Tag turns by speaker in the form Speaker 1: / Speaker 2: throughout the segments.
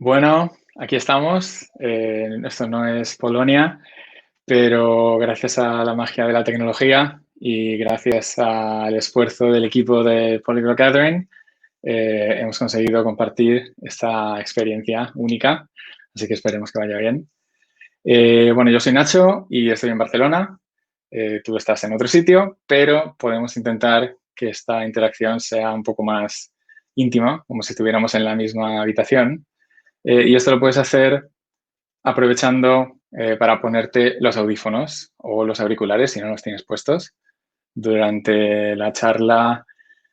Speaker 1: Bueno, aquí estamos. Esto no es Polonia, pero gracias a la magia de la tecnología y gracias al esfuerzo del equipo de Polyglot Gathering, hemos conseguido compartir esta experiencia única, así que esperemos que vaya bien. Bueno, yo soy Nacho y estoy en Barcelona. Tú estás en otro sitio, pero podemos intentar que esta interacción sea un poco más íntima, como si estuviéramos en la misma habitación. Y esto lo puedes hacer aprovechando para ponerte los audífonos o los auriculares si no los tienes puestos. Durante la charla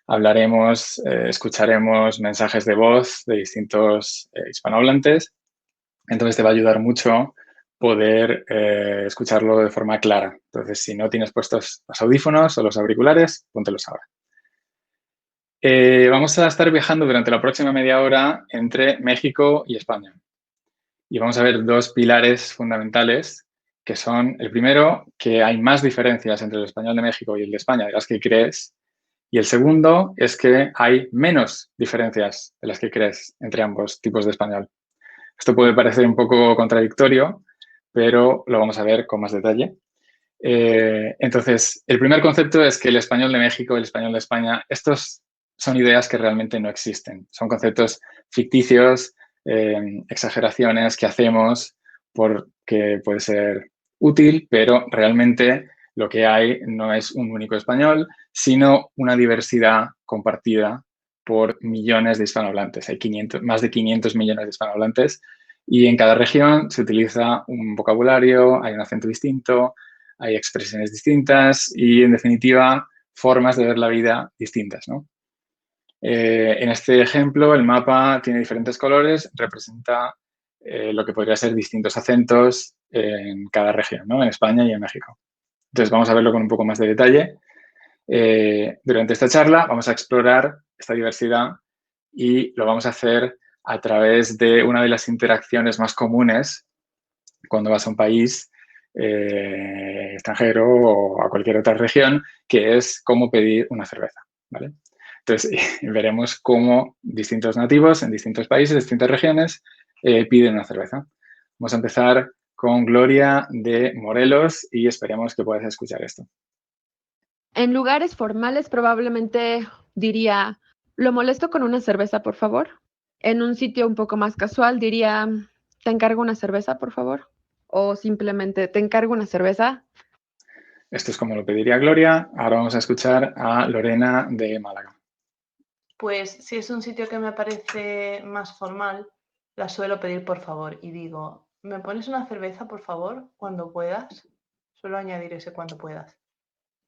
Speaker 1: hablaremos, escucharemos mensajes de voz de distintos hispanohablantes. Entonces te va a ayudar mucho poder escucharlo de forma clara. Entonces, si no tienes puestos los audífonos o los auriculares, póntelos ahora. Vamos a estar viajando durante la próxima media hora entre México y España. Y vamos a ver dos pilares fundamentales, que son, el primero, que hay más diferencias entre el español de México y el de España de las que crees. Y el segundo es que hay menos diferencias de las que crees entre ambos tipos de español. Esto puede parecer un poco contradictorio, pero lo vamos a ver con más detalle. Entonces, el primer concepto es que el español de México y el español de España, estos son ideas que realmente no existen. Son conceptos ficticios, exageraciones que hacemos porque puede ser útil, pero realmente lo que hay no es un único español, sino una diversidad compartida por millones de hispanohablantes. Hay más de 500 millones de hispanohablantes y en cada región se utiliza un vocabulario, hay un acento distinto, hay expresiones distintas y, en definitiva, formas de ver la vida distintas, ¿no? En este ejemplo, el mapa tiene diferentes colores, representa lo que podría ser distintos acentos en cada región, ¿no? En España y en México. Entonces, vamos a verlo con un poco más de detalle. Durante esta charla vamos a explorar esta diversidad y lo vamos a hacer a través de una de las interacciones más comunes cuando vas a un país extranjero o a cualquier otra región, que es cómo pedir una cerveza, ¿vale? Entonces, veremos cómo distintos nativos en distintos países, distintas regiones, piden una cerveza. Vamos a empezar con Gloria de Morelos y esperemos que puedas escuchar esto.
Speaker 2: En lugares formales probablemente diría, ¿lo molesto con una cerveza, por favor? En un sitio un poco más casual diría, ¿te encargo una cerveza, por favor? O simplemente, ¿te encargo una cerveza?
Speaker 1: Esto es como lo pediría Gloria. Ahora vamos a escuchar a Lorena de Málaga.
Speaker 3: Pues si es un sitio que me parece más formal, la suelo pedir por favor y digo, ¿me pones una cerveza, por favor, cuando puedas? Suelo añadir ese cuando puedas.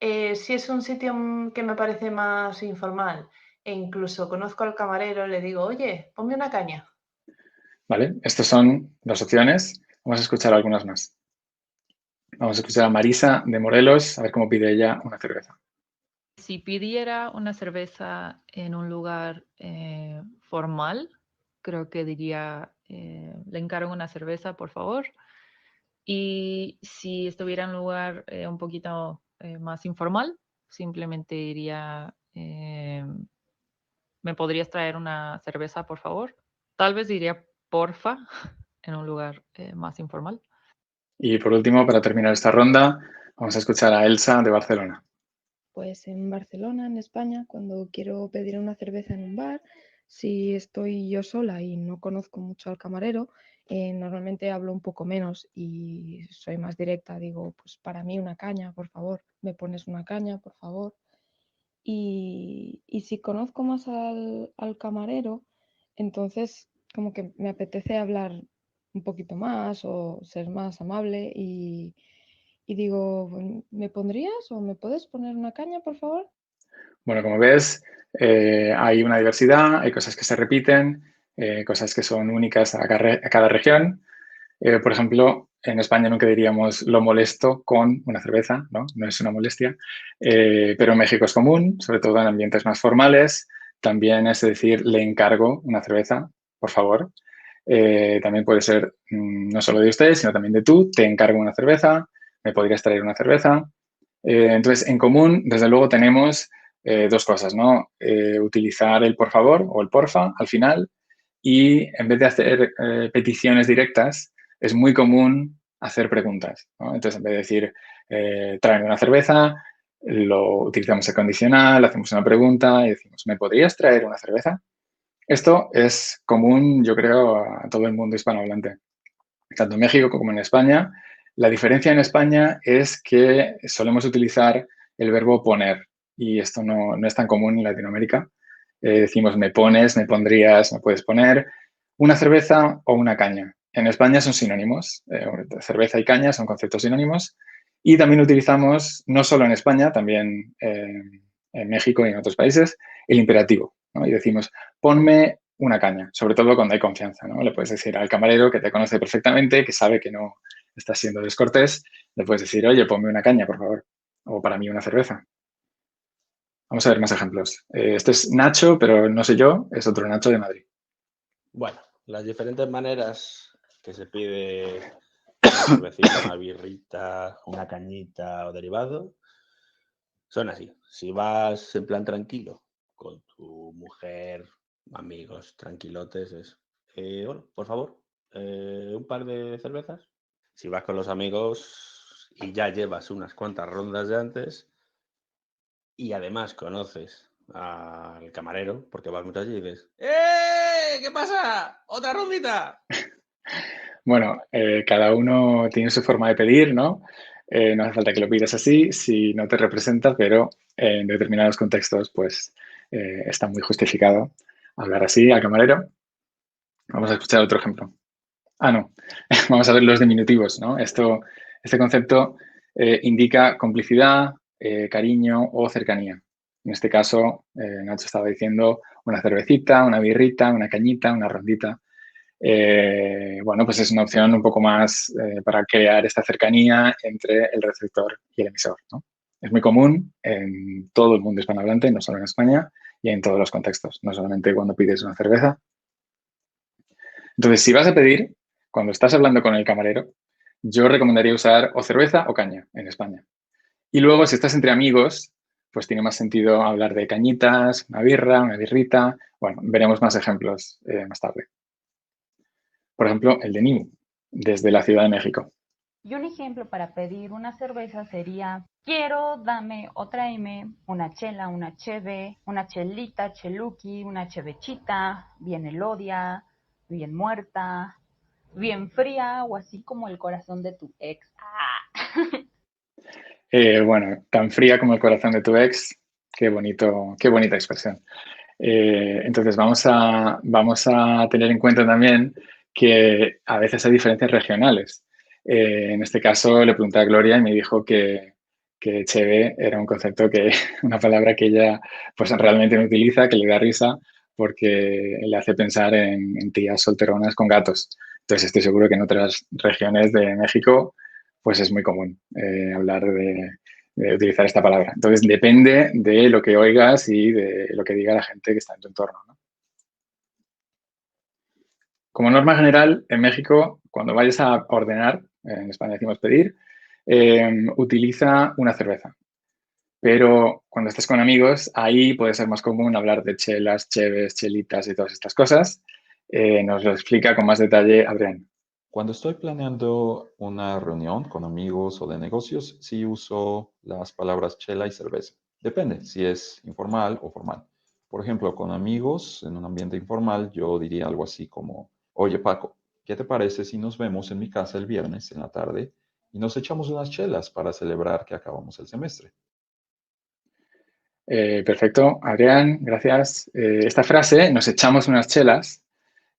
Speaker 3: Si es un sitio que me parece más informal e incluso conozco al camarero, le digo, oye, ponme una caña.
Speaker 1: ¿Vale? Estas son las opciones. Vamos a escuchar algunas más. Vamos a escuchar a Marisa de Morelos, a ver cómo pide ella una cerveza.
Speaker 4: Si pidiera una cerveza en un lugar formal, creo que diría, le encargo una cerveza, por favor. Y si estuviera en un lugar un poquito más informal, simplemente diría, ¿me podrías traer una cerveza, por favor? Tal vez diría porfa en un lugar más informal.
Speaker 1: Y por último, para terminar esta ronda, vamos a escuchar a Elsa de Barcelona.
Speaker 5: Pues en Barcelona, en España, cuando quiero pedir una cerveza en un bar, si estoy yo sola y no conozco mucho al camarero, normalmente hablo un poco menos y soy más directa. Digo, pues para mí una caña, por favor, me pones una caña, por favor. Y si conozco más al camarero, entonces como que me apetece hablar un poquito más o ser más amable y digo, ¿me pondrías o me puedes poner una caña, por favor?
Speaker 1: Bueno, como ves, hay una diversidad, hay cosas que se repiten, cosas que son únicas a cada región. Por ejemplo, en España nunca diríamos lo molesto con una cerveza, ¿no? No es una molestia. Pero en México es común, sobre todo en ambientes más formales. También es decir, le encargo una cerveza, por favor. También puede ser no solo de usted, sino también de tú. Te encargo una cerveza, me podrías traer una cerveza. Entonces, en común, desde luego, tenemos dos cosas, ¿no? Utilizar el por favor o el porfa al final y en vez de hacer peticiones directas, es muy común hacer preguntas, ¿no? Entonces, en vez de decir, tráeme una cerveza, lo utilizamos el condicional, hacemos una pregunta y decimos, ¿me podrías traer una cerveza? Esto es común, yo creo, a todo el mundo hispanohablante, tanto en México como en España. La diferencia en España es que solemos utilizar el verbo poner y esto no es tan común en Latinoamérica. Decimos me pones, me pondrías, me puedes poner una cerveza o una caña. En España son sinónimos. Cerveza y caña son conceptos sinónimos. Y también utilizamos, no solo en España, también en México y en otros países, el imperativo, ¿no? Y decimos, ponme una caña, sobre todo cuando hay confianza, ¿no? Le puedes decir al camarero que te conoce perfectamente, que sabe que no estás siendo descortés, le puedes decir, oye, ponme una caña, por favor, o para mí una cerveza. Vamos a ver más ejemplos. Este es Nacho, pero no soy yo, es otro Nacho de Madrid.
Speaker 6: Bueno, las diferentes maneras que se pide una cervecita, una birrita, una cañita o derivado son así. Si vas en plan tranquilo con tu mujer, amigos, tranquilotes, es, bueno, por favor, un par de cervezas. Si vas con los amigos y ya llevas unas cuantas rondas de antes y además conoces al camarero, porque vas muchas veces y dices, ¿qué pasa? ¡Otra rondita!
Speaker 1: Bueno, cada uno tiene su forma de pedir, ¿no? No hace falta que lo pidas así si no te representa, pero en determinados contextos, pues, está muy justificado hablar así al camarero. Vamos a escuchar otro ejemplo. Ah, no. Vamos a ver los diminutivos, ¿no? Este concepto indica complicidad, cariño o cercanía. En este caso, Nacho estaba diciendo una cervecita, una birrita, una cañita, una rondita. Bueno, pues es una opción un poco más para crear esta cercanía entre el receptor y el emisor, ¿no? Es muy común en todo el mundo hispanohablante, no solo en España, y en todos los contextos, no solamente cuando pides una cerveza. Entonces, si vas a pedir, cuando estás hablando con el camarero, yo recomendaría usar o cerveza o caña en España. Y luego, si estás entre amigos, pues tiene más sentido hablar de cañitas, una birra, una birrita. Bueno, veremos más ejemplos más tarde. Por ejemplo, el de Nimu, desde la Ciudad de México.
Speaker 7: Y un ejemplo para pedir una cerveza sería, quiero, dame o tráeme una chela, una cheve, una chelita, cheluqui, una chevechita, bien elodia, bien muerta, bien fría o así como el corazón de tu ex.
Speaker 1: Bueno, tan fría como el corazón de tu ex, qué bonita expresión. Entonces vamos a tener en cuenta también que a veces hay diferencias regionales. En este caso le pregunté a Gloria y me dijo que cheve era un concepto una palabra que ella pues realmente no utiliza, que le da risa porque le hace pensar en tías solteronas con gatos. Entonces estoy seguro que en otras regiones de México pues es muy común hablar de utilizar esta palabra. Entonces, depende de lo que oigas y de lo que diga la gente que está en tu entorno, ¿no? Como norma general, en México, cuando vayas a ordenar, en España decimos pedir, utiliza una cerveza. Pero cuando estés con amigos, ahí puede ser más común hablar de chelas, cheves, chelitas y todas estas cosas. Nos lo explica con más detalle Adrián.
Speaker 8: Cuando estoy planeando una reunión con amigos o de negocios, sí uso las palabras chela y cerveza. Depende si es informal o formal. Por ejemplo, con amigos en un ambiente informal, yo diría algo así como, oye Paco, ¿qué te parece si nos vemos en mi casa el viernes en la tarde y nos echamos unas chelas para celebrar que acabamos el semestre?
Speaker 1: Perfecto, Adrián, gracias. Esta frase, nos echamos unas chelas,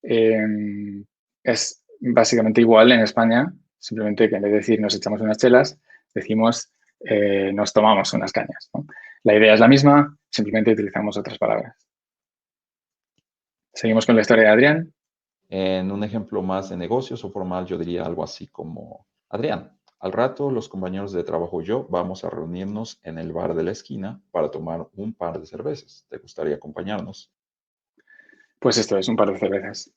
Speaker 1: es básicamente igual en España, simplemente que en vez de decir nos echamos unas chelas, decimos nos tomamos unas cañas, ¿no? La idea es la misma, simplemente utilizamos otras palabras. Seguimos con la historia de Adrián.
Speaker 8: En un ejemplo más de negocios o formal, yo diría algo así como, Adrián, al rato los compañeros de trabajo y yo vamos a reunirnos en el bar de la esquina para tomar un par de cervezas. ¿Te gustaría acompañarnos?
Speaker 1: Pues esto es un par de cervezas.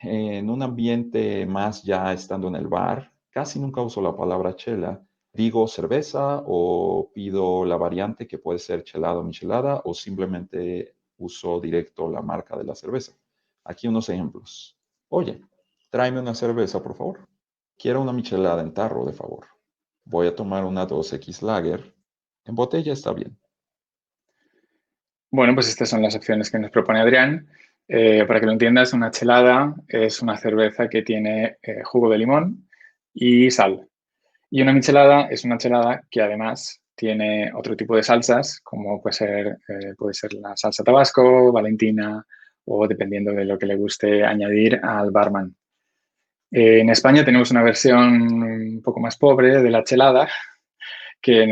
Speaker 8: En un ambiente más ya estando en el bar, casi nunca uso la palabra chela. Digo cerveza o pido la variante que puede ser chelada o michelada o simplemente uso directo la marca de la cerveza. Aquí unos ejemplos. Oye, tráeme una cerveza, por favor. Quiero una michelada en tarro, de favor. Voy a tomar una 2X Lager. En botella está bien.
Speaker 1: Bueno, pues estas son las opciones que nos propone Adrián. Para que lo entiendas, una chelada es una cerveza que tiene jugo de limón y sal. Y una michelada es una chelada que además tiene otro tipo de salsas, como puede ser la salsa Tabasco, Valentina o dependiendo de lo que le guste añadir al barman. En España tenemos una versión un poco más pobre de la chelada,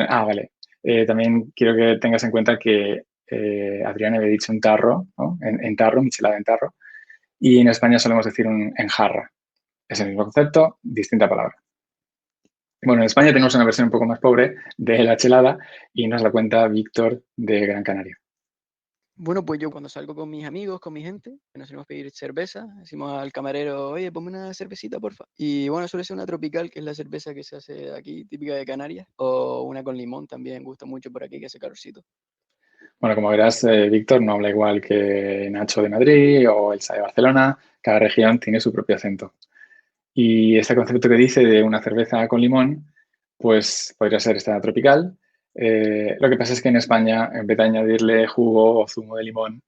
Speaker 1: vale. También quiero que tengas en cuenta que Adrián había dicho un tarro, ¿no? En tarro, michelada en tarro. Y en España solemos decir en jarra. Es el mismo concepto, distinta palabra. Bueno, en España tenemos una versión un poco más pobre de la chelada y nos la cuenta Víctor de Gran Canaria.
Speaker 9: Bueno, pues yo cuando salgo con mis amigos, con mi gente, nos solemos pedir cerveza, decimos al camarero, oye, ponme una cervecita, porfa. Y bueno, suele ser una tropical, que es la cerveza que se hace aquí, típica de Canarias, o una con limón también, gusta mucho por aquí, que hace calorcito.
Speaker 1: Bueno, como verás, Víctor no habla igual que Nacho de Madrid o Elsa de Barcelona. Cada región tiene su propio acento. Y este concepto que dice de una cerveza con limón, pues podría ser esta tropical. Lo que pasa es que en España, en vez de añadirle jugo o zumo de limón,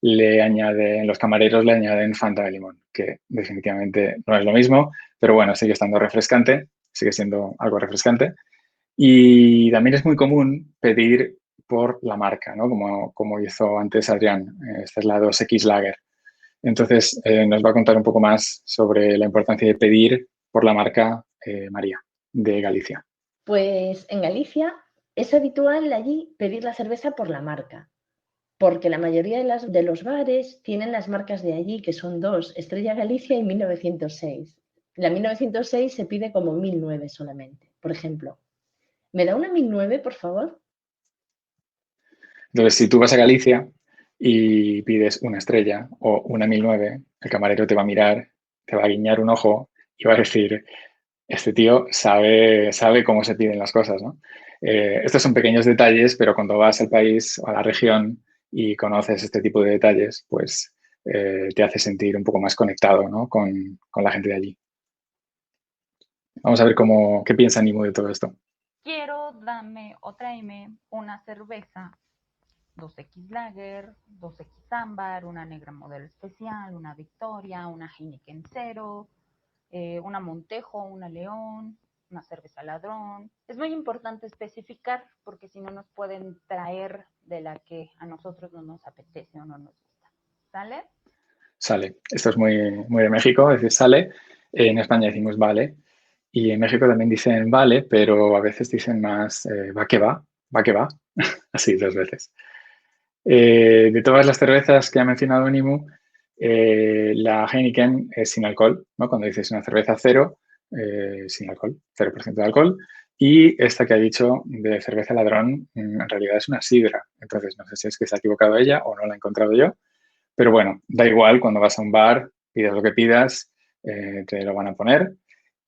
Speaker 1: los camareros le añaden Fanta de limón, que definitivamente no es lo mismo, pero bueno, sigue estando refrescante, sigue siendo algo refrescante. Y también es muy común pedir por la marca, ¿no? Como hizo antes Adrián. Esta es la 2X Lager. Entonces, nos va a contar un poco más sobre la importancia de pedir por la marca María, de Galicia.
Speaker 10: Pues en Galicia es habitual allí pedir la cerveza por la marca, porque la mayoría de los bares tienen las marcas de allí, que son dos, Estrella Galicia y 1906. La 1906 se pide como 1009 solamente. Por ejemplo, ¿me da una 1009, por favor?
Speaker 1: Entonces, si tú vas a Galicia y pides una estrella o una 1009, el camarero te va a mirar, te va a guiñar un ojo y va a decir, este tío sabe cómo se piden las cosas, ¿no? Estos son pequeños detalles, pero cuando vas al país o a la región y conoces este tipo de detalles, pues te hace sentir un poco más conectado, ¿no? con la gente de allí. Vamos a ver qué piensa Nimo de todo esto.
Speaker 7: Quiero, dame o tráeme una cerveza 2X Lager, 2X Ámbar, una negra modelo especial, una Victoria, una Heineken Cero, una Montejo, una León, una cerveza Ladrón. Es muy importante especificar porque si no nos pueden traer de la que a nosotros no nos apetece o no nos gusta. ¿Sale?
Speaker 1: Sale. Esto es muy de México, es decir, sale. En España decimos vale. Y en México también dicen vale, pero a veces dicen más va que va, así 2 veces. De todas las cervezas que ha mencionado Nimu, la Heineken es sin alcohol, ¿no? Cuando dices una cerveza cero, sin alcohol, 0% de alcohol. Y esta que ha dicho de cerveza Ladrón, en realidad es una sidra. Entonces, no sé si es que se ha equivocado ella o no la he encontrado yo. Pero bueno, da igual, cuando vas a un bar, pidas lo que pidas, te lo van a poner.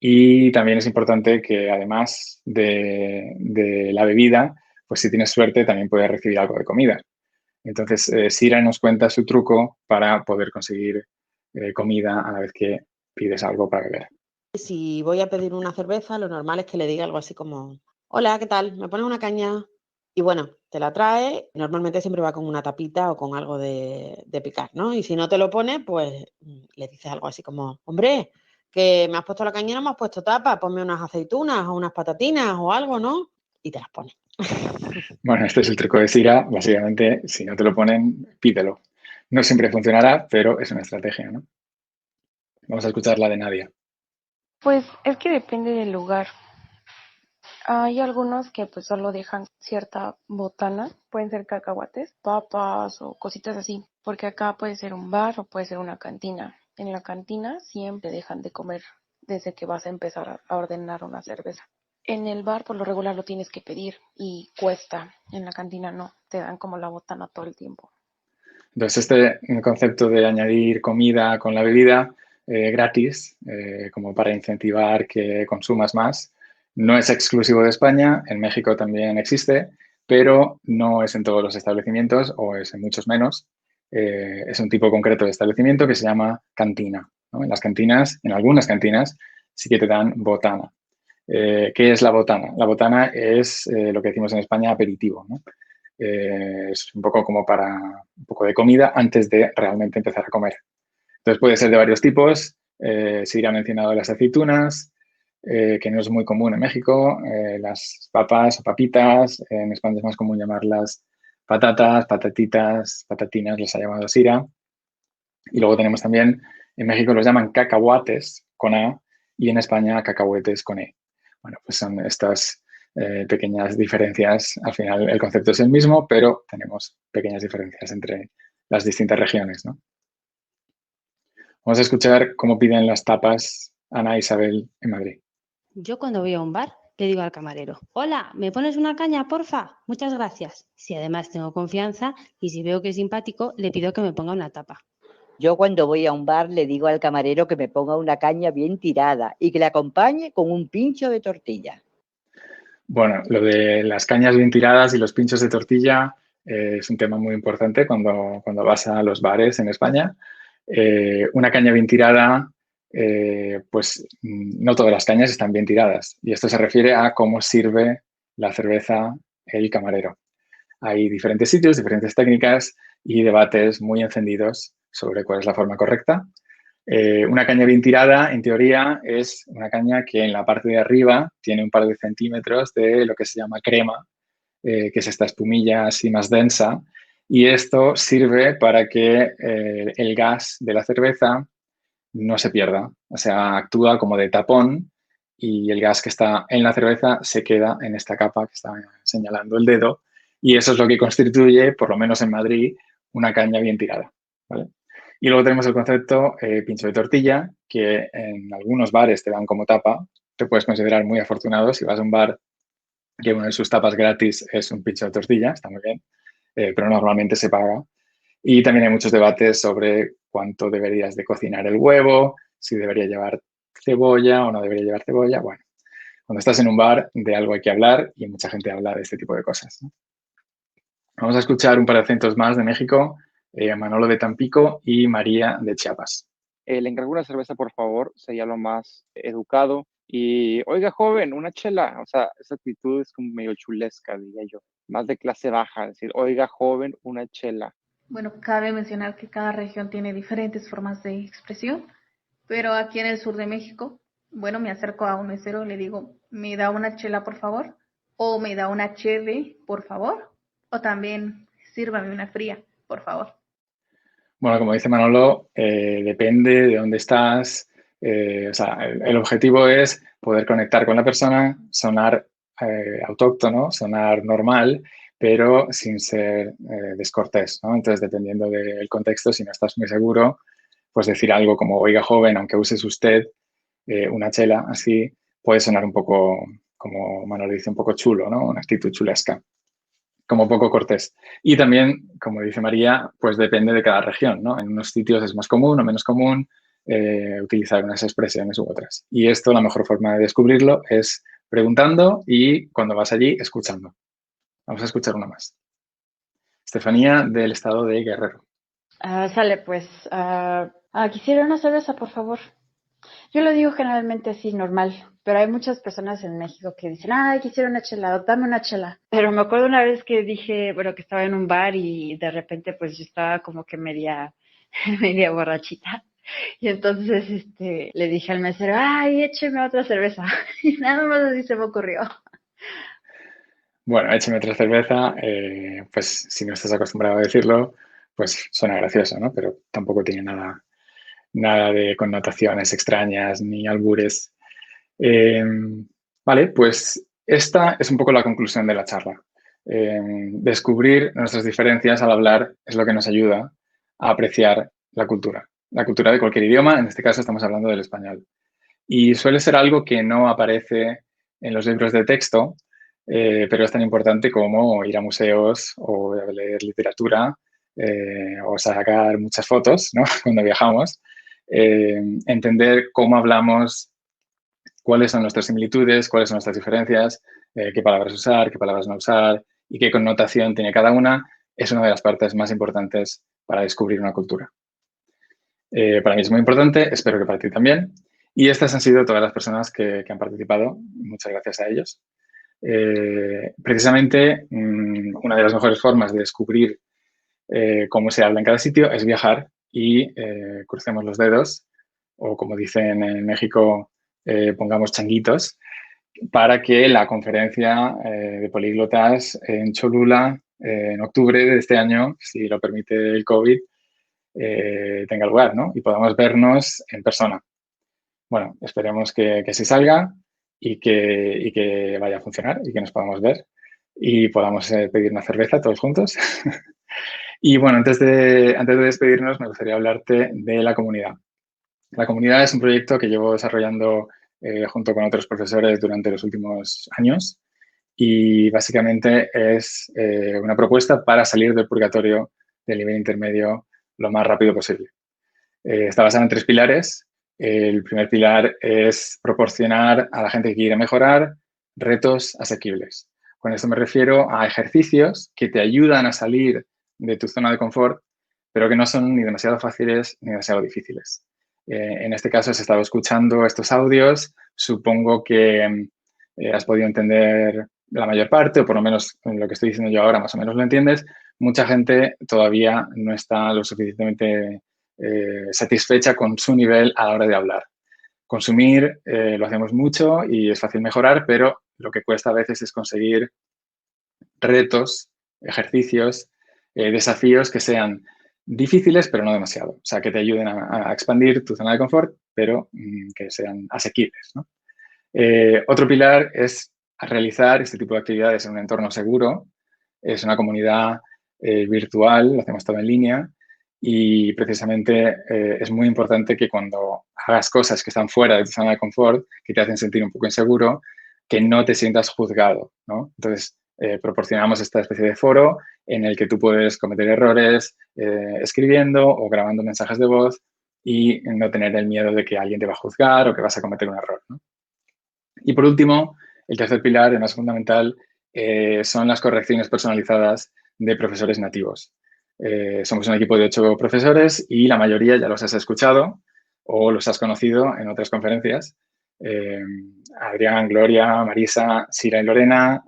Speaker 1: Y también es importante que además de la bebida, pues si tienes suerte también puedes recibir algo de comida. Entonces, Sira nos cuenta su truco para poder conseguir comida a la vez que pides algo para beber.
Speaker 11: Si voy a pedir una cerveza, lo normal es que le diga algo así como, hola, ¿qué tal? ¿Me pones una caña? Y bueno, te la trae, normalmente siempre va con una tapita o con algo de picar, ¿no? Y si no te lo pone, pues le dices algo así como, hombre, que me has puesto la caña y no me has puesto tapa, ponme unas aceitunas o unas patatinas o algo, ¿no? Y te las pone.
Speaker 1: Bueno, este es el truco de Sira. Básicamente, si no te lo ponen, pídelo. No siempre funcionará, pero es una estrategia, ¿no? Vamos a escuchar la de Nadia.
Speaker 5: Pues es que depende del lugar. Hay algunos que pues solo dejan cierta botana, pueden ser cacahuates, papas o cositas así, porque acá puede ser un bar o puede ser una cantina. En la cantina siempre dejan de comer desde que vas a empezar a ordenar una cerveza. En el bar por lo regular lo tienes que pedir y cuesta, en la cantina no, te dan como la botana todo el tiempo.
Speaker 1: Entonces, este concepto de añadir comida con la bebida gratis, como para incentivar que consumas más, no es exclusivo de España, en México también existe, pero no es en todos los establecimientos o es en muchos menos. es un tipo concreto de establecimiento que se llama cantina, ¿no? En las cantinas, en algunas cantinas, sí que te dan botana. ¿Qué es la botana? La botana es lo que decimos en España aperitivo, ¿no? Es un poco como para un poco de comida antes de realmente empezar a comer. Entonces puede ser de varios tipos. Sira ha mencionado las aceitunas, que no es muy común en México, las papas o papitas, en España es más común llamarlas patatas, patatitas, patatinas, les ha llamado Sira. Y luego tenemos también, en México los llaman cacahuates con A y en España cacahuetes con E. Bueno, pues son estas pequeñas diferencias. Al final el concepto es el mismo, pero tenemos pequeñas diferencias entre las distintas regiones, ¿no? Vamos a escuchar cómo piden las tapas Ana e Isabel en Madrid.
Speaker 12: Yo cuando voy a un bar le digo al camarero, hola, ¿me pones una caña, porfa? Muchas gracias. Si además tengo confianza y si veo que es simpático, le pido que me ponga una tapa.
Speaker 13: Yo cuando voy a un bar le digo al camarero que me ponga una caña bien tirada y que le acompañe con un pincho de tortilla.
Speaker 1: Bueno, lo de las cañas bien tiradas y los pinchos de tortilla es un tema muy importante cuando vas a los bares en España. Una caña bien tirada, pues no todas las cañas están bien tiradas. Y esto se refiere a cómo sirve la cerveza el camarero. Hay diferentes sitios, diferentes técnicas y debates muy encendidos sobre cuál es la forma correcta. Una caña bien tirada, en teoría, es una caña que en la parte de arriba tiene un par de centímetros de lo que se llama crema, que es esta espumilla así más densa, y esto sirve para que el gas de la cerveza no se pierda, o sea, actúa como de tapón y el gas que está en la cerveza se queda en esta capa que está señalando el dedo, y eso es lo que constituye, por lo menos en Madrid, una caña bien tirada, ¿vale? Y luego tenemos el concepto pincho de tortilla, que en algunos bares te dan como tapa. Te puedes considerar muy afortunado si vas a un bar que una de sus tapas gratis es un pincho de tortilla, está muy bien, pero normalmente se paga. Y también hay muchos debates sobre cuánto deberías de cocinar el huevo, si debería llevar cebolla o no debería llevar cebolla. Bueno, cuando estás en un bar, de algo hay que hablar y mucha gente habla de este tipo de cosas, ¿no? Vamos a escuchar un par de acentos más de México, Manolo de Tampico y María de Chiapas.
Speaker 14: Le encargo una cerveza, por favor, sería lo más educado. Y, oiga, joven, una chela. O sea, esa actitud es como medio chulesca, diría yo. Más de clase baja, decir, oiga, joven, una chela.
Speaker 15: Bueno, cabe mencionar que cada región tiene diferentes formas de expresión, pero aquí en el sur de México, bueno, me acerco a un mesero y le digo, ¿me da una chela, por favor? O ¿me da una cheve, por favor? O también, sírvame una fría, por favor.
Speaker 1: Bueno, como dice Manolo, depende de dónde estás. O sea, el objetivo es poder conectar con la persona, sonar autóctono, sonar normal, pero sin ser descortés, ¿no? Entonces, dependiendo del contexto, si no estás muy seguro, pues decir algo como, oiga, joven, aunque uses usted una chela, así puede sonar un poco, como Manolo dice, un poco chulo, ¿no? Una actitud chulesca, como poco cortés. Y también, como dice María, pues depende de cada región, ¿no? En unos sitios es más común o menos común utilizar unas expresiones u otras. Y esto, la mejor forma de descubrirlo es preguntando y cuando vas allí, escuchando. Vamos a escuchar una más. Estefanía, del estado de Guerrero.
Speaker 7: Sale, pues, quisiera una cerveza, por favor. Yo lo digo generalmente así, normal, pero hay muchas personas en México que dicen, ay, quisiera una chela, dame una chela. Pero me acuerdo una vez que dije, bueno, que estaba en un bar y de repente pues yo estaba como que media borrachita. Y entonces le dije al mesero, ay, écheme otra cerveza. Y nada más así se me ocurrió.
Speaker 1: Bueno, écheme otra cerveza, pues si no estás acostumbrado a decirlo, pues suena gracioso, ¿no? Pero tampoco tiene nada de connotaciones extrañas ni albures. Vale, pues esta es un poco la conclusión de la charla. Descubrir nuestras diferencias al hablar es lo que nos ayuda a apreciar la cultura de cualquier idioma. En este caso estamos hablando del español. Y suele ser algo que no aparece en los libros de texto, pero es tan importante como ir a museos o leer literatura o sacar muchas fotos, ¿no? Cuando viajamos. Entender cómo hablamos, cuáles son nuestras similitudes, cuáles son nuestras diferencias, qué palabras usar, qué palabras no usar y qué connotación tiene cada una, es una de las partes más importantes para descubrir una cultura. Para mí es muy importante, espero que para ti también. Y estas han sido todas las personas que han participado. Muchas gracias a ellos. Precisamente, una de las mejores formas de descubrir cómo se habla en cada sitio es viajar y crucemos los dedos, o como dicen en México, pongamos changuitos, para que la conferencia de políglotas en Cholula en octubre de este año, si lo permite el COVID, tenga lugar, ¿no? Y podamos vernos en persona. Bueno, esperemos que así salga y que vaya a funcionar y que nos podamos ver y podamos pedir una cerveza todos juntos. Y bueno, antes de despedirnos, me gustaría hablarte de la comunidad. La comunidad es un proyecto que llevo desarrollando junto con otros profesores durante los últimos años y básicamente es una propuesta para salir del purgatorio del nivel intermedio lo más rápido posible. Está basada en 3 pilares. El primer pilar es proporcionar a la gente que quiere mejorar retos asequibles. Con esto me refiero a ejercicios que te ayudan a salir de tu zona de confort, pero que no son ni demasiado fáciles ni demasiado difíciles. En este caso, has estado escuchando estos audios. Supongo que has podido entender la mayor parte, o por lo menos lo que estoy diciendo yo ahora más o menos lo entiendes. Mucha gente todavía no está lo suficientemente satisfecha con su nivel a la hora de hablar. Consumir lo hacemos mucho y es fácil mejorar, pero lo que cuesta a veces es conseguir retos, ejercicios, desafíos que sean difíciles, pero no demasiado. O sea, que te ayuden a expandir tu zona de confort, pero que sean asequibles, ¿no? Otro pilar es realizar este tipo de actividades en un entorno seguro. Es una comunidad virtual, lo hacemos todo en línea y precisamente es muy importante que cuando hagas cosas que están fuera de tu zona de confort, que te hacen sentir un poco inseguro, que no te sientas juzgado, ¿no? Entonces, proporcionamos esta especie de foro en el que tú puedes cometer errores escribiendo o grabando mensajes de voz y no tener el miedo de que alguien te va a juzgar o que vas a cometer un error, ¿no? Y por último, el tercer pilar, el más fundamental, son las correcciones personalizadas de profesores nativos. Somos un equipo de 8 profesores y la mayoría ya los has escuchado o los has conocido en otras conferencias. Adrián, Gloria, Marisa, Sira y Lorena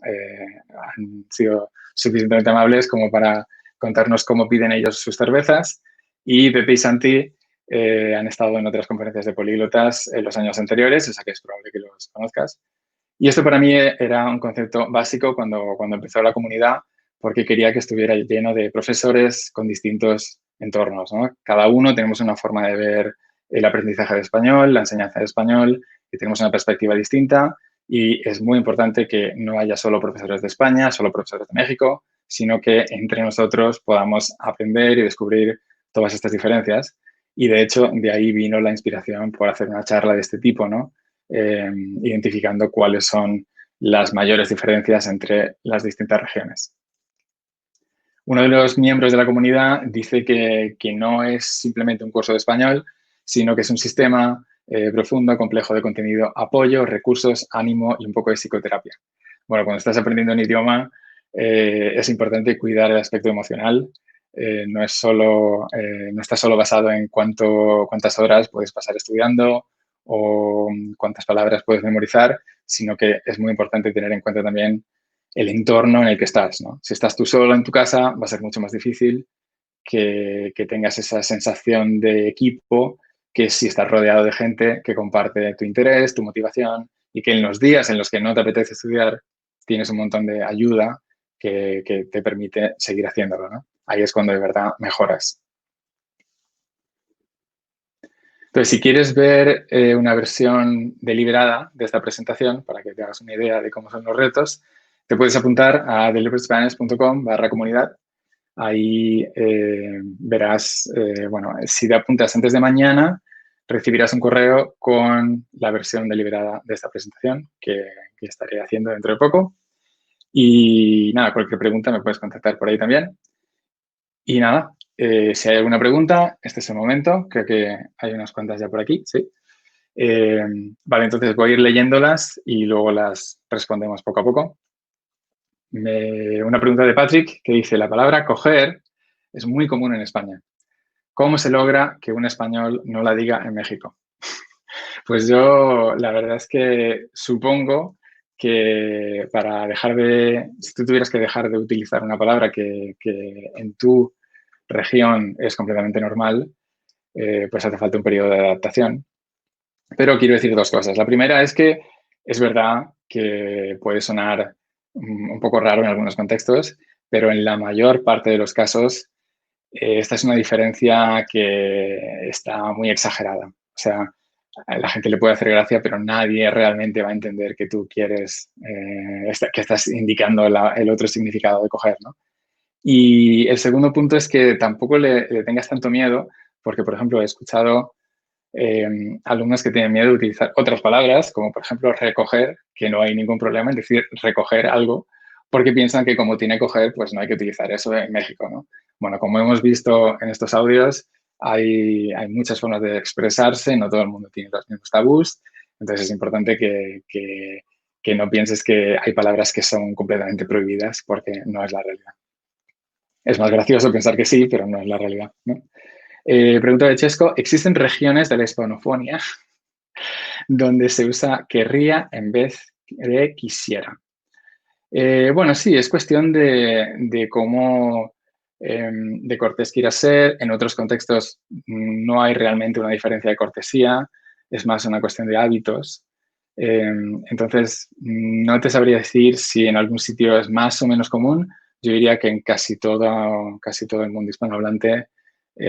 Speaker 1: han sido suficientemente amables como para contarnos cómo piden ellos sus cervezas, y Pepe y Santi han estado en otras conferencias de políglotas en los años anteriores, o sea que es probable que los conozcas. Y esto para mí era un concepto básico cuando empezó la comunidad, porque quería que estuviera lleno de profesores con distintos entornos, ¿no? Cada uno tenemos una forma de ver el aprendizaje de español, la enseñanza de español, y tenemos una perspectiva distinta, y es muy importante que no haya solo profesores de España, solo profesores de México, sino que entre nosotros podamos aprender y descubrir todas estas diferencias. Y de hecho, de ahí vino la inspiración por hacer una charla de este tipo, ¿no? Identificando cuáles son las mayores diferencias entre las distintas regiones. Uno de los miembros de la comunidad dice que no es simplemente un curso de español, sino que es un sistema profundo, complejo de contenido, apoyo, recursos, ánimo y un poco de psicoterapia. Bueno, cuando estás aprendiendo un idioma es importante cuidar el aspecto emocional. No está solo basado en cuántas horas puedes pasar estudiando o cuántas palabras puedes memorizar, sino que es muy importante tener en cuenta también el entorno en el que estás, ¿no? Si estás tú solo en tu casa, va a ser mucho más difícil que tengas esa sensación de equipo que si estás rodeado de gente que comparte tu interés, tu motivación, y que en los días en los que no te apetece estudiar tienes un montón de ayuda que te permite seguir haciéndolo, ¿no? Ahí es cuando de verdad mejoras. Entonces, si quieres ver una versión deliberada de esta presentación, para que te hagas una idea de cómo son los retos, te puedes apuntar a deliberatespanish.com/comunidad. Ahí verás, bueno, si te apuntas antes de mañana, recibirás un correo con la versión deliberada de esta presentación que estaré haciendo dentro de poco. Y nada, cualquier pregunta me puedes contactar por ahí también. Y nada, si hay alguna pregunta, este es el momento. Creo que hay unas cuantas ya por aquí, sí. Vale, entonces voy a ir leyéndolas y luego las respondemos poco a poco. Una pregunta de Patrick que dice: la palabra coger es muy común en España. ¿cómo se logra que un español no la diga en México? Pues yo la verdad es que supongo que para si tú tuvieras que dejar de utilizar una palabra que en tu región es completamente normal, pues hace falta un periodo de adaptación. Pero quiero decir dos cosas. La primera es que es verdad que puede sonar un poco raro en algunos contextos, pero en la mayor parte de los casos esta es una diferencia que está muy exagerada. O sea, a la gente le puede hacer gracia, pero nadie realmente va a entender que tú quieres, que estás indicando el otro significado de coger, ¿no? Y el segundo punto es que tampoco le tengas tanto miedo, porque, por ejemplo, he escuchado alumnos que tienen miedo de utilizar otras palabras, como por ejemplo recoger, que no hay ningún problema en decir recoger algo, porque piensan que como tiene coger, pues no hay que utilizar eso en México, ¿no? Bueno, como hemos visto en estos audios, hay muchas formas de expresarse, no todo el mundo tiene los mismos tabús, entonces es importante que no pienses que hay palabras que son completamente prohibidas, porque no es la realidad. Es más gracioso pensar que sí, pero no es la realidad, ¿no? Pregunta de Chesco, ¿existen regiones de la hispanofonía donde se usa querría en vez de quisiera? Bueno, sí, es cuestión de cómo de cortés quieras ser. En otros contextos no hay realmente una diferencia de cortesía, es más una cuestión de hábitos. Entonces, no te sabría decir si en algún sitio es más o menos común. Yo diría que en casi todo el mundo hispanohablante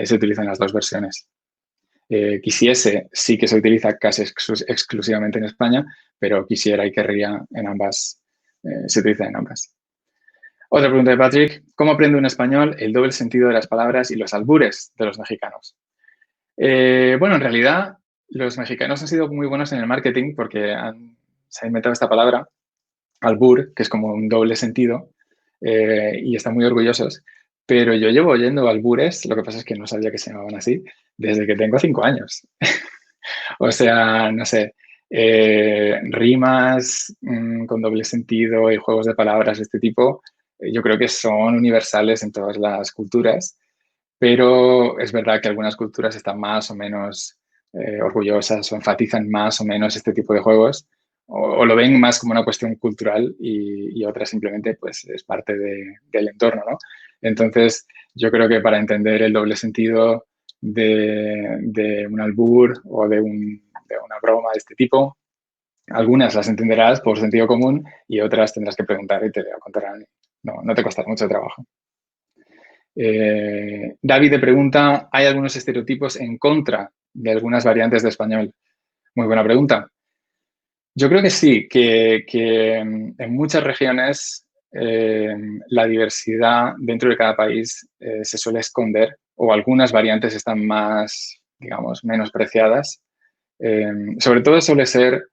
Speaker 1: se utilizan las dos versiones. Quisiese sí que se utiliza casi exclusivamente en España, pero quisiera y querría en ambas, se utiliza en ambas. Otra pregunta de Patrick, ¿cómo aprende un español el doble sentido de las palabras y los albures de los mexicanos? Bueno, en realidad los mexicanos han sido muy buenos en el marketing porque se ha inventado esta palabra, albur, que es como un doble sentido, y están muy orgullosos. Pero yo llevo oyendo albures, lo que pasa es que no sabía que se llamaban así, desde que tengo 5 años. O sea, no sé, rimas con doble sentido y juegos de palabras de este tipo, yo creo que son universales en todas las culturas, pero es verdad que algunas culturas están más o menos orgullosas o enfatizan más o menos este tipo de juegos o lo ven más como una cuestión cultural y otras simplemente pues es parte del entorno, ¿no? Entonces, yo creo que para entender el doble sentido de un albur o de una broma de este tipo, algunas las entenderás por sentido común y otras tendrás que preguntar y te lo contarán. No te costará mucho trabajo. David te pregunta, ¿hay algunos estereotipos en contra de algunas variantes de español? Muy buena pregunta. Yo creo que sí, que en muchas regiones la diversidad dentro de cada país se suele esconder o algunas variantes están más, digamos, menospreciadas. Sobre todo suele ser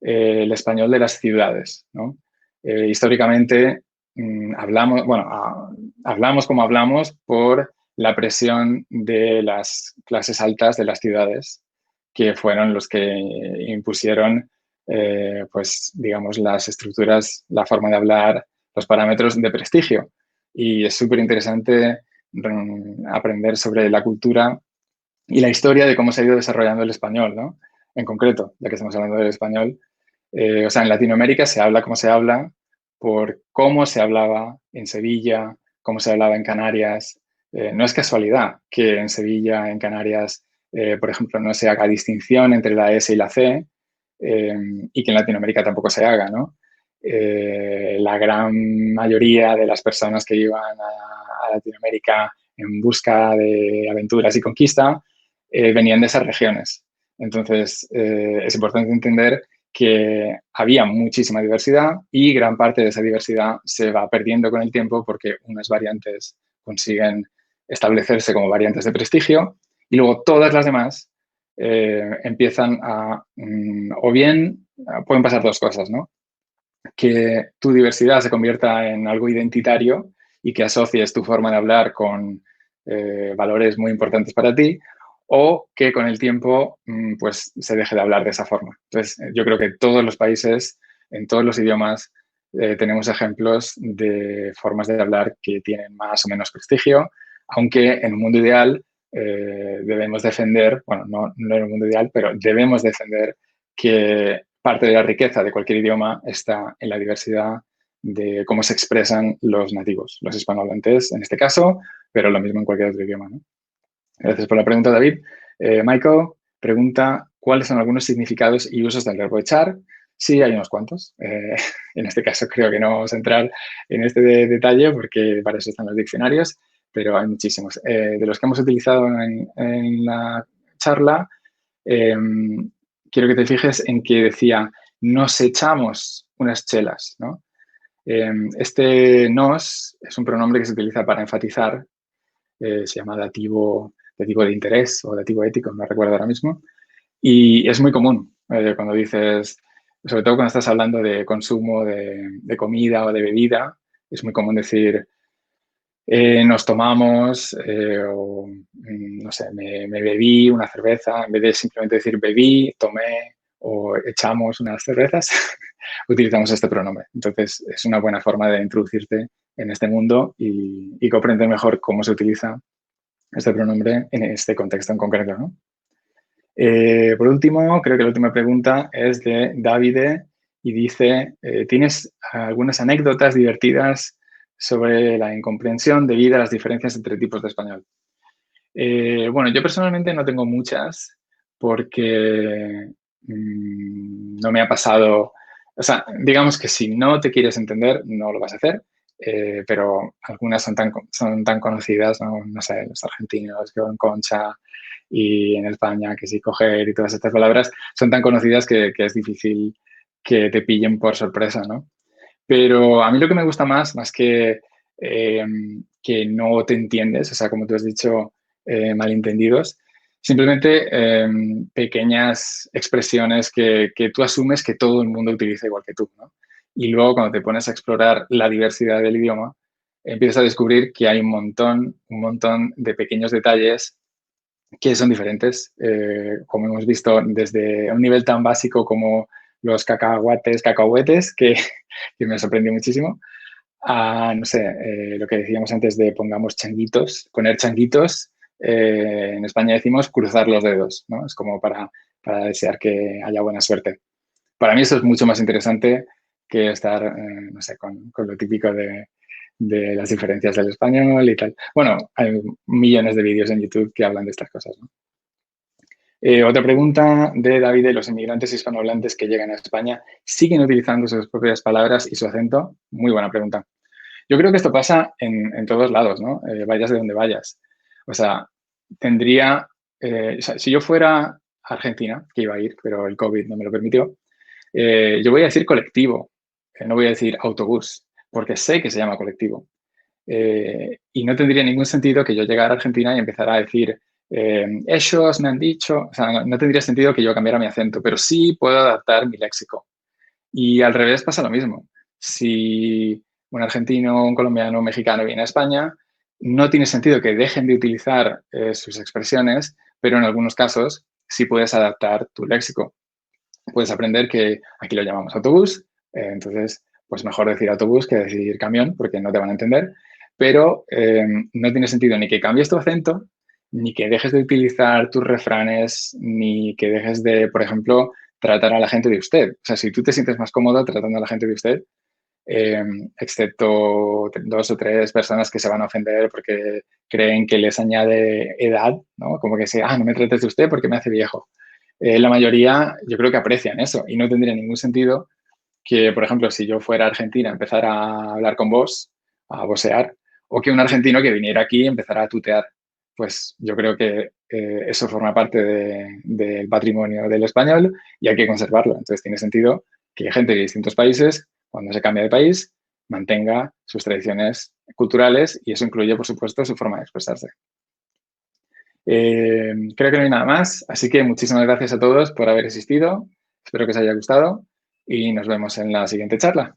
Speaker 1: el español de las ciudades, ¿no? Históricamente hablamos como hablamos por la presión de las clases altas de las ciudades, que fueron los que impusieron, pues, digamos, las estructuras, la forma de hablar, los parámetros de prestigio. Y es súper interesante aprender sobre la cultura y la historia de cómo se ha ido desarrollando el español, ¿no? En concreto, ya que estamos hablando del español. O sea, en Latinoamérica se habla como se habla por cómo se hablaba en Sevilla, cómo se hablaba en Canarias. No es casualidad que en Sevilla, en Canarias, por ejemplo, no se haga distinción entre la S y la C y que en Latinoamérica tampoco se haga, ¿no? La gran mayoría de las personas que iban a Latinoamérica en busca de aventuras y conquista venían de esas regiones. Entonces, es importante entender que había muchísima diversidad y gran parte de esa diversidad se va perdiendo con el tiempo porque unas variantes consiguen establecerse como variantes de prestigio y luego todas las demás empiezan a, o bien, pueden pasar dos cosas, ¿no? Que tu diversidad se convierta en algo identitario y que asocies tu forma de hablar con valores muy importantes para ti, o que con el tiempo pues se deje de hablar de esa forma. Entonces, yo creo que todos los países, en todos los idiomas, tenemos ejemplos de formas de hablar que tienen más o menos prestigio, aunque en un mundo ideal debemos defender, bueno, no en el mundo ideal, pero debemos defender que parte de la riqueza de cualquier idioma está en la diversidad de cómo se expresan los nativos, los hispanohablantes en este caso, pero lo mismo en cualquier otro idioma, ¿no? Gracias por la pregunta, David. Michael pregunta, ¿cuáles son algunos significados y usos del verbo echar? Sí, hay unos cuantos. En este caso creo que no vamos a entrar en este detalle porque para eso están los diccionarios, pero hay muchísimos. De los que hemos utilizado en la charla, quiero que te fijes en que decía, nos echamos unas chelas, ¿no? Este nos es un pronombre que se utiliza para enfatizar, se llama dativo de interés o dativo ético, no recuerdo ahora mismo, y es muy común cuando dices, sobre todo cuando estás hablando de consumo de comida o de bebida, es muy común decir nos tomamos o no sé, me bebí una cerveza, en vez de simplemente decir bebí, tomé o echamos unas cervezas, utilizamos este pronombre. Entonces, es una buena forma de introducirte en este mundo y comprender mejor cómo se utiliza este pronombre en este contexto en concreto, ¿no? Por último, creo que la última pregunta es de Davide y dice, ¿tienes algunas anécdotas divertidas sobre la incomprensión debido a las diferencias entre tipos de español? Bueno, yo personalmente no tengo muchas porque no me ha pasado, o sea, digamos que si no te quieres entender, no lo vas a hacer, pero algunas son tan conocidas, ¿no? No sé, los argentinos con concha y en España que sí coger y todas estas palabras son tan conocidas que es difícil que te pillen por sorpresa, ¿no? Pero a mí lo que me gusta más que no te entiendes, o sea, como tú has dicho, malentendidos, simplemente pequeñas expresiones que tú asumes que todo el mundo utiliza igual que tú, ¿no? Y luego cuando te pones a explorar la diversidad del idioma, empiezas a descubrir que hay un montón de pequeños detalles que son diferentes, como hemos visto desde un nivel tan básico como los cacahuetes, que me sorprendió muchísimo, a, no sé, lo que decíamos antes de poner changuitos, en España decimos cruzar los dedos, ¿no? Es como para desear que haya buena suerte. Para mí eso es mucho más interesante que estar, no sé, con lo típico de las diferencias del español y tal. Bueno, hay millones de vídeos en YouTube que hablan de estas cosas, ¿no? Otra pregunta de David, ¿los inmigrantes hispanohablantes que llegan a España siguen utilizando sus propias palabras y su acento? Muy buena pregunta. Yo creo que esto pasa en todos lados, ¿no? Vayas de donde vayas. O sea, o sea, si yo fuera a Argentina, que iba a ir, pero el COVID no me lo permitió, yo voy a decir colectivo, no voy a decir autobús, porque sé que se llama colectivo. Y no tendría ningún sentido que yo llegara a Argentina y empezara a decir ellos me han dicho, o sea, no tendría sentido que yo cambiara mi acento, pero sí puedo adaptar mi léxico. Y al revés pasa lo mismo. Si un argentino, un colombiano, un mexicano viene a España, no tiene sentido que dejen de utilizar sus expresiones, pero en algunos casos sí puedes adaptar tu léxico. Puedes aprender que aquí lo llamamos autobús, entonces pues mejor decir autobús que decir camión porque no te van a entender, pero no tiene sentido ni que cambies tu acento, ni que dejes de utilizar tus refranes, ni que dejes de, por ejemplo, tratar a la gente de usted. O sea, si tú te sientes más cómodo tratando a la gente de usted, excepto 2 o 3 personas que se van a ofender porque creen que les añade edad, ¿no? Como que sea, no me trates de usted porque me hace viejo. La mayoría yo creo que aprecian eso y no tendría ningún sentido que, por ejemplo, si yo fuera a Argentina empezara a hablar con vos, a vocear, o que un argentino que viniera aquí empezara a tutear. Pues yo creo que eso forma parte del patrimonio del español y hay que conservarlo. Entonces tiene sentido que gente de distintos países, cuando se cambia de país, mantenga sus tradiciones culturales y eso incluye, por supuesto, su forma de expresarse. Creo que no hay nada más, así que muchísimas gracias a todos por haber asistido. Espero que os haya gustado y nos vemos en la siguiente charla.